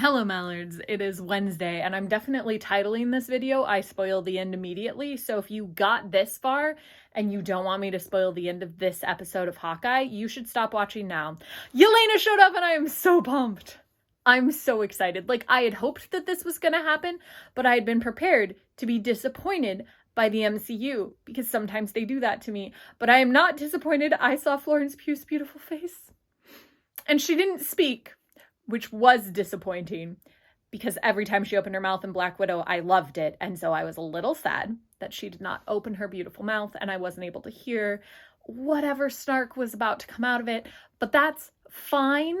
Hello Mallards, it is Wednesday and I'm definitely titling this video, I spoil the end immediately, so if you got this far and you don't want me to spoil the end of this episode of Hawkeye, you should stop watching now. Yelena showed up and I am so pumped. I'm so excited. Like, I had hoped that this was gonna happen, but I had been prepared to be disappointed by the MCU, because sometimes they do that to me, but I am not disappointed. I saw Florence Pugh's beautiful face, and she didn't speak, which was disappointing because every time she opened her mouth in Black Widow, I loved it. And so I was a little sad that she did not open her beautiful mouth and I wasn't able to hear whatever snark was about to come out of it. But that's fine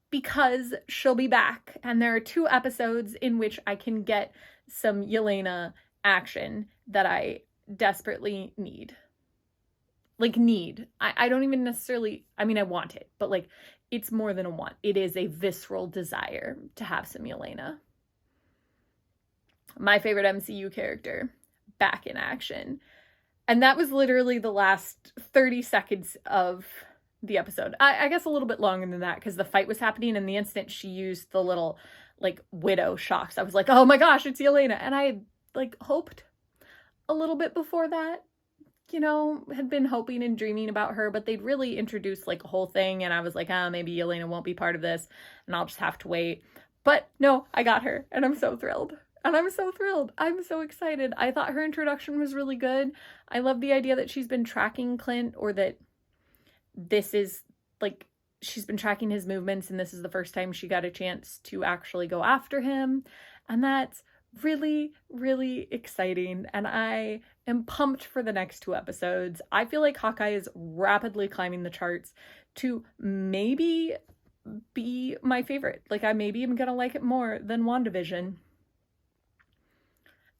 because she'll be back. And there are 2 episodes in which I can get some Yelena action that I desperately need. Like, need. I don't even necessarily, I mean, I want it, but like, it's more than a want. It is a visceral desire to have some Yelena. My favorite MCU character, back in action. And that was literally the last 30 seconds of the episode. I guess a little bit longer than that, because the fight was happening and the instant she used the little, like, widow shocks, I was like, oh my gosh, it's Yelena. And I, like, hoped a little bit before that, you know, had been hoping and dreaming about her, but they'd really introduced like a whole thing, and I was like, maybe Yelena won't be part of this, and I'll just have to wait. But no, I got her, and I'm so thrilled. And I'm so thrilled. I'm so excited. I thought her introduction was really good. I love the idea that she's been tracking Clint, or that this is, like, she's been tracking his movements, and this is the first time she got a chance to actually go after him. And that's really, really exciting, and I am pumped for the next 2 episodes. I feel like Hawkeye is rapidly climbing the charts to maybe be my favorite. Like, I maybe am gonna like it more than WandaVision.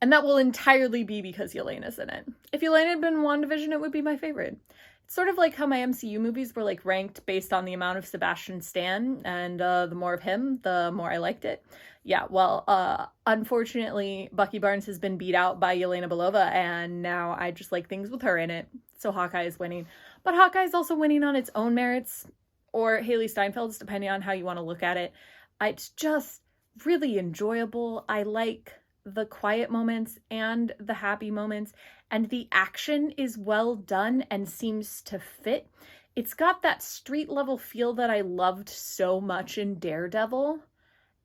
And that will entirely be because Yelena's in it. If Yelena had been in WandaVision, it would be my favorite. It's sort of like how my MCU movies were like ranked based on the amount of Sebastian Stan, and the more of him, the more I liked it. Yeah, well, unfortunately, Bucky Barnes has been beat out by Yelena Belova, and now I just like things with her in it. So Hawkeye is winning. But Hawkeye is also winning on its own merits, or Haley Steinfeld's, depending on how you want to look at it. It's just really enjoyable. I like the quiet moments and the happy moments, and the action is well done and seems to fit. It's got that street level feel that I loved so much in Daredevil,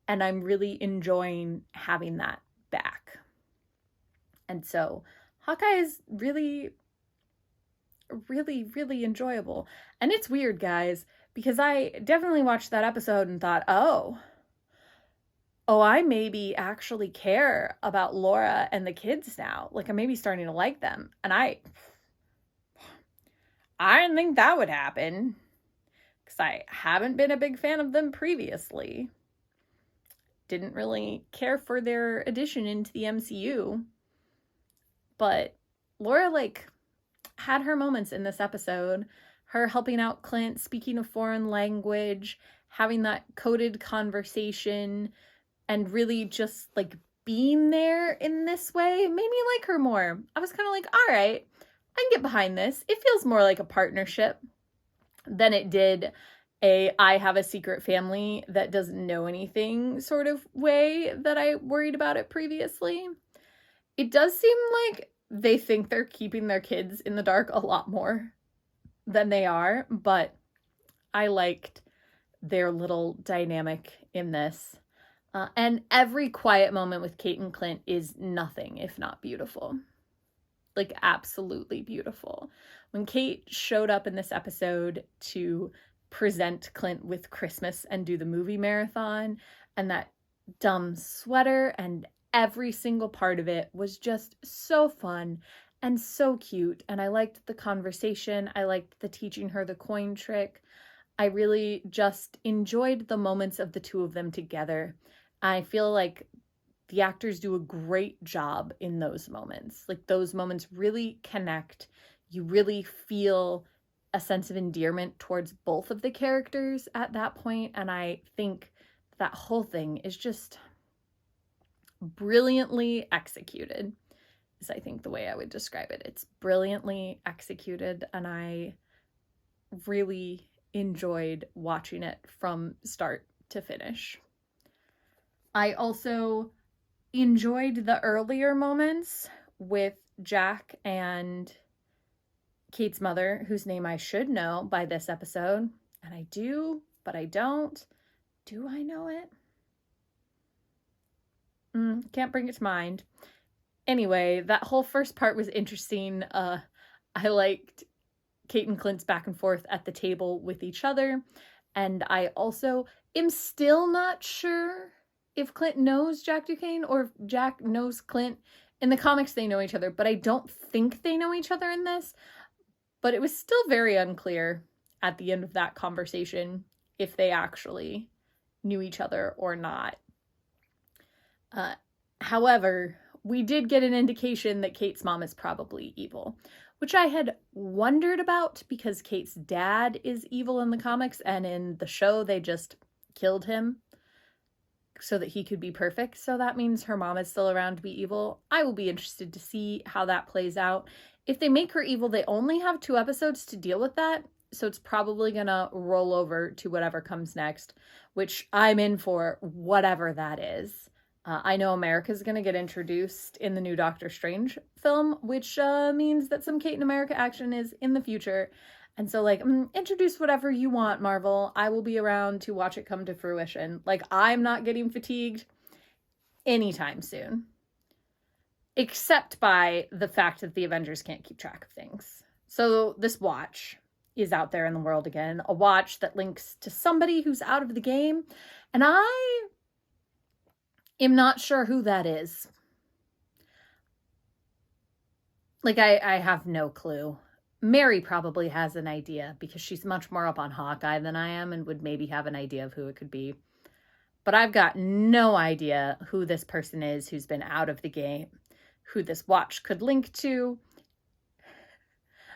and I'm really enjoying having that back. And so Hawkeye is really, really, really enjoyable. And it's weird, guys, because I definitely watched that episode and thought, oh, I maybe actually care about Laura and the kids now. Like, I'm maybe starting to like them. And I didn't think that would happen, because I haven't been a big fan of them previously. Didn't really care for their addition into the MCU. But Laura, like, had her moments in this episode. Her helping out Clint, speaking a foreign language, having that coded conversation, and really just, like, being there in this way made me like her more. I was kind of like, all right, I can get behind this. It feels more like a partnership than it did a I have a secret family that doesn't know anything sort of way that I worried about it previously. It does seem like they think they're keeping their kids in the dark a lot more than they are, but I liked their little dynamic in this. And every quiet moment with Kate and Clint is nothing if not beautiful. Like, absolutely beautiful. When Kate showed up in this episode to present Clint with Christmas and do the movie marathon, and that dumb sweater and every single part of it was just so fun and so cute. And I liked the conversation. I liked the teaching her the coin trick. I really just enjoyed the moments of the 2 of them together. I feel like the actors do a great job in those moments. Like, those moments really connect. You really feel a sense of endearment towards both of the characters at that point. And I think that whole thing is just brilliantly executed, is I think the way I would describe it. It's brilliantly executed, and I really enjoyed watching it from start to finish. I also enjoyed the earlier moments with Jack and Kate's mother, whose name I should know by this episode. And I do, but I don't. Do I know it? Can't bring it to mind. Anyway, that whole first part was interesting. I liked Kate and Clint's back and forth at the table with each other. And I also am still not sure if Clint knows Jack Duquesne or if Jack knows Clint. In the comics, they know each other, but I don't think they know each other in this. But it was still very unclear at the end of that conversation if they actually knew each other or not. However, we did get an indication that Kate's mom is probably evil, which I had wondered about because Kate's dad is evil in the comics, and in the show they just killed him so that he could be perfect. So that means her mom is still around to be evil. I will be interested to see how that plays out. If they make her evil, they only have 2 episodes to deal with that, so it's probably gonna roll over to whatever comes next, which I'm in for, whatever that is. I know America's going to get introduced in the new Doctor Strange film, which means that some Captain America action is in the future. And so, like, introduce whatever you want, Marvel. I will be around to watch it come to fruition. Like, I'm not getting fatigued anytime soon. Except by the fact that the Avengers can't keep track of things. So this watch is out there in the world again. A watch that links to somebody who's out of the game. And I am not sure who that is. Like, I have no clue. Mary probably has an idea because she's much more up on Hawkeye than I am and would maybe have an idea of who it could be. But I've got no idea who this person is who's been out of the game, who this watch could link to.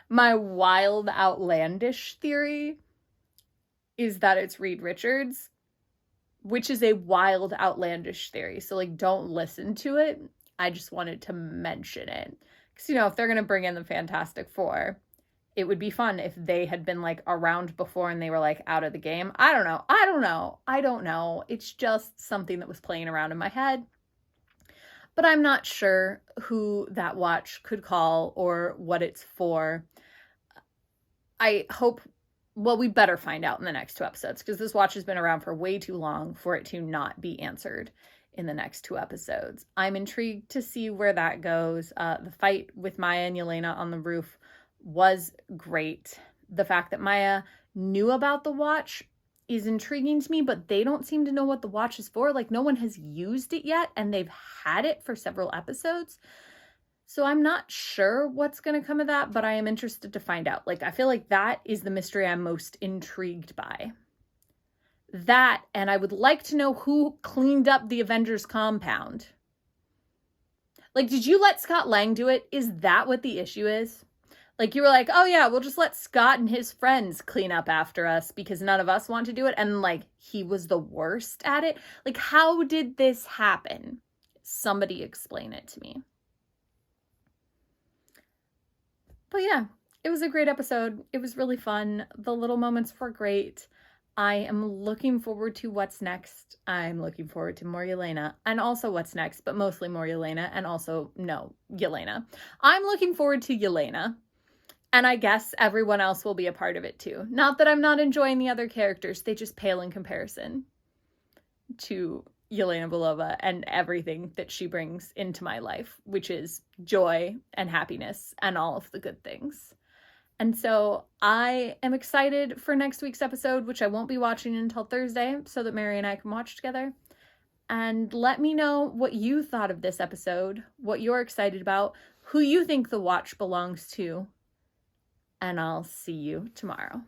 My wild, outlandish theory is that it's Reed Richards, which is a wild, outlandish theory. So, like, don't listen to it. I just wanted to mention it. Because, you know, if they're going to bring in the Fantastic Four, it would be fun if they had been, like, around before and they were, like, out of the game. I don't know. It's just something that was playing around in my head. But I'm not sure who that watch could call or what it's for. I hope... Well, we better find out in the next 2 episodes because this watch has been around for way too long for it to not be answered in the next 2 episodes. I'm intrigued to see where that goes. The fight with Maya and Yelena on the roof was great. The fact that Maya knew about the watch is intriguing to me, but they don't seem to know what the watch is for. Like, no one has used it yet, and they've had it for several episodes. So I'm not sure what's going to come of that, but I am interested to find out. Like, I feel like that is the mystery I'm most intrigued by. That, and I would like to know who cleaned up the Avengers compound. Like, did you let Scott Lang do it? Is that what the issue is? Like, you were like, oh yeah, we'll just let Scott and his friends clean up after us because none of us want to do it. And, like, he was the worst at it. Like, how did this happen? Somebody explain it to me. But yeah, it was a great episode. It was really fun. The little moments were great. I am looking forward to what's next. I'm looking forward to more Yelena and also what's next, but mostly more Yelena and also, no, Yelena. I'm looking forward to Yelena, and I guess everyone else will be a part of it too. Not that I'm not enjoying the other characters. They just pale in comparison to Yelena Belova and everything that she brings into my life, which is joy and happiness and all of the good things. And so I am excited for next week's episode, which I won't be watching until Thursday so that Mary and I can watch together. And let me know what you thought of this episode, what you're excited about, who you think the watch belongs to, and I'll see you tomorrow.